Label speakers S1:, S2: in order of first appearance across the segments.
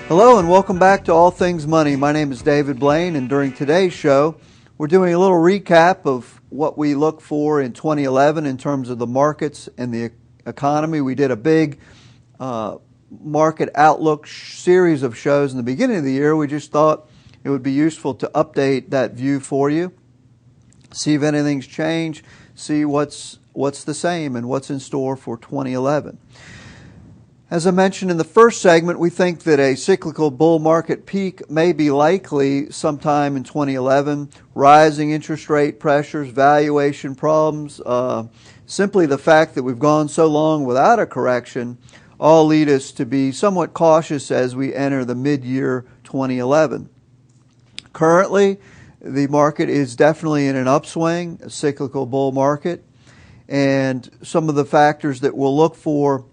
S1: Hello and welcome back to All Things Money. My name is David Blain, and during today's show, we're doing a little recap of what we look for in 2011 in terms of the markets and the economy. We did a big market outlook series of shows in the beginning of the year. We just thought it would be useful to update that view for you, see if anything's changed, see what's the same and what's in store for 2011. As I mentioned in the first segment, we think that a cyclical bull market peak may be likely sometime in 2011. Rising interest rate pressures, valuation problems, simply the fact that we've gone so long without a correction all lead us to be somewhat cautious as we enter the mid-year 2011. Currently, the market is definitely in an upswing, a cyclical bull market, and some of the factors that we'll look for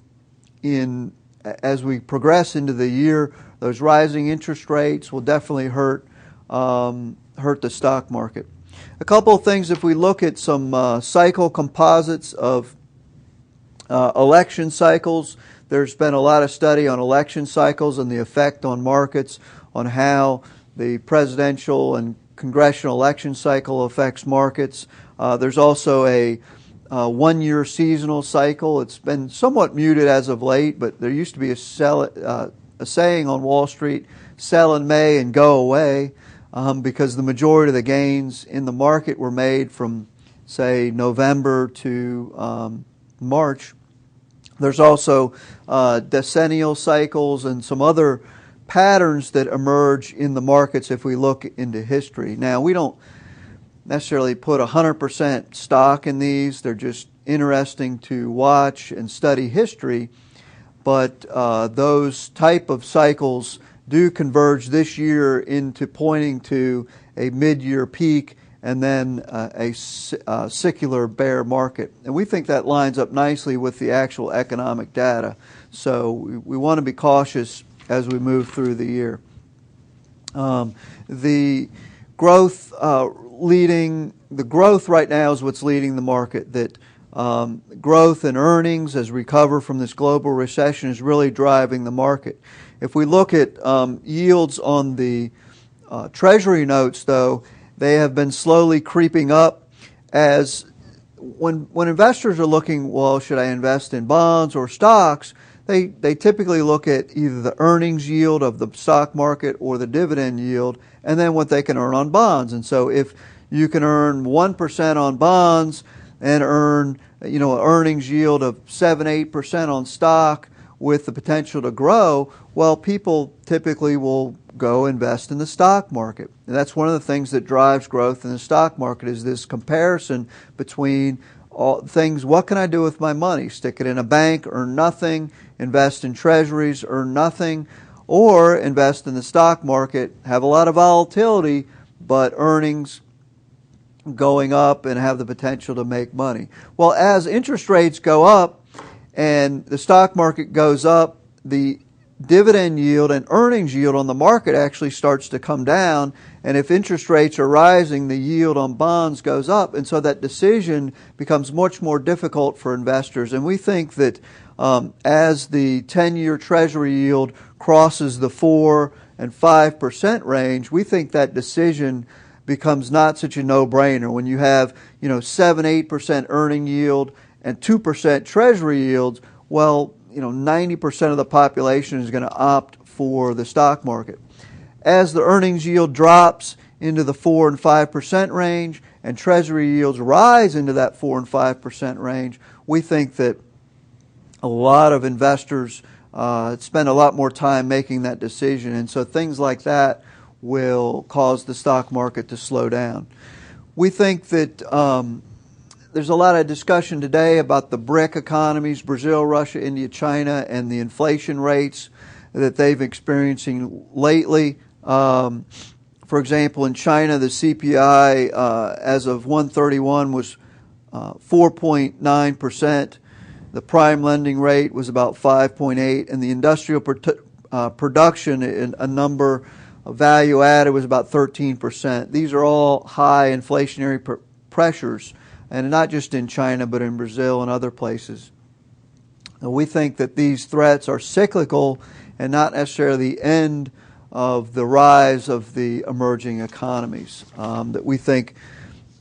S1: as we progress into the year, those rising interest rates will definitely hurt the stock market. A couple of things, if we look at some cycle composites of election cycles, there's been a lot of study on election cycles and the effect on markets, on how the presidential and congressional election cycle affects markets. There's also a one-year seasonal cycle. It's been somewhat muted as of late, but there used to be a saying on Wall Street, sell in May and go away, because the majority of the gains in the market were made from, say, November to March. There's also decennial cycles and some other patterns that emerge in the markets if we look into history. Now, we don't necessarily put 100% stock in these. They're just interesting to watch and study history. But those type of cycles do converge this year into pointing to a mid-year peak and then a secular bear market. And we think that lines up nicely with the actual economic data. So we want to be cautious as we move through the year. The growth right now is what's leading the market. That growth in earnings as we recover from this global recession is really driving the market. If we look at yields on the Treasury notes, though, they have been slowly creeping up. As when investors are looking, well, should I invest in bonds or stocks? They typically look at either the earnings yield of the stock market or the dividend yield, and then what they can earn on bonds. And so if you can earn 1% on bonds and earn an earnings yield of 7-8% on stock with the potential to grow, well, people typically will go invest in the stock market. And that's one of the things that drives growth in the stock market, is this comparison between all things. What can I do with my money? Stick it in a bank, earn nothing. Invest in treasuries, earn nothing. Or invest in the stock market, have a lot of volatility, but earnings going up and have the potential to make money. Well, as interest rates go up and the stock market goes up, the dividend yield and earnings yield on the market actually starts to come down. And if interest rates are rising, the yield on bonds goes up. And so that decision becomes much more difficult for investors. And we think that as the 10-year Treasury yield crosses the 4 and 5% range, we think that decision becomes not such a no-brainer. When you have 7-8% earning yield and 2% Treasury yields, well, 90% of the population is going to opt for the stock market. As the earnings yield drops into the 4 and 5% range and Treasury yields rise into that 4 and 5% range, we think that a lot of investors spend a lot more time making that decision. And so things like that will cause the stock market to slow down. We think that there's a lot of discussion today about the BRIC economies, Brazil, Russia, India, China, and the inflation rates that they've experiencing lately. For example, in China, the CPI as of 1/31 was 4.9%. The prime lending rate was about 5.8%, and the industrial production, a number of value added, was about 13%. These are all high inflationary pressures, and not just in China, but in Brazil and other places. And we think that these threats are cyclical and not necessarily the end of the rise of the emerging economies. That we think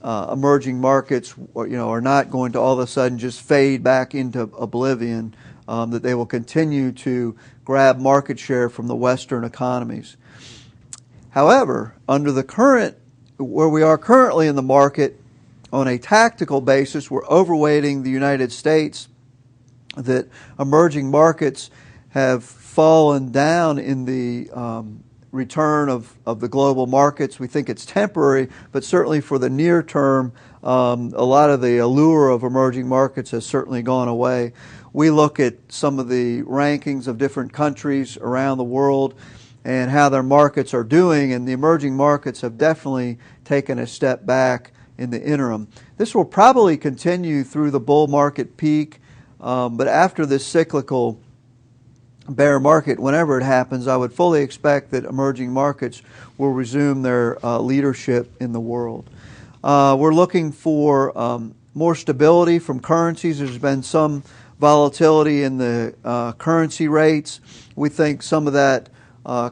S1: emerging markets, are not going to all of a sudden just fade back into oblivion. That they will continue to grab market share from the Western economies. However, under the where we are currently in the market, on a tactical basis, we're overweighting the United States. That emerging markets have fallen down in the return of the global markets. We think it's temporary, but certainly for the near term, a lot of the allure of emerging markets has certainly gone away. We look at some of the rankings of different countries around the world and how their markets are doing, and the emerging markets have definitely taken a step back in the interim. This will probably continue through the bull market peak, but after this cyclical bear market, whenever it happens, I would fully expect that emerging markets will resume their leadership in the world. We're looking for more stability from currencies. There's been some volatility in the currency rates. We think some of that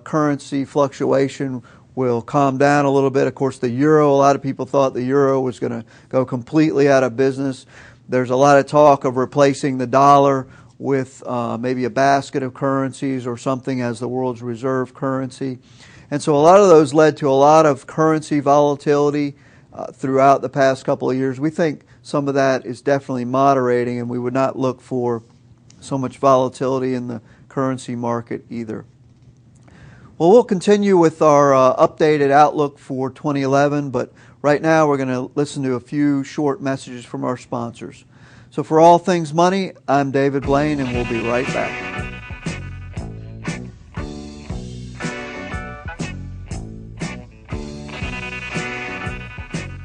S1: currency fluctuation will calm down a little bit. Of course, the euro, a lot of people thought the euro was going to go completely out of business. There's a lot of talk of replacing the dollar with maybe a basket of currencies or something as the world's reserve currency. And so a lot of those led to a lot of currency volatility throughout the past couple of years. We think some of that is definitely moderating, and we would not look for so much volatility in the currency market either. Well, we'll continue with our updated outlook for 2011, but right now we're going to listen to a few short messages from our sponsors. So for All Things Money, I'm David Blain, and we'll be right back.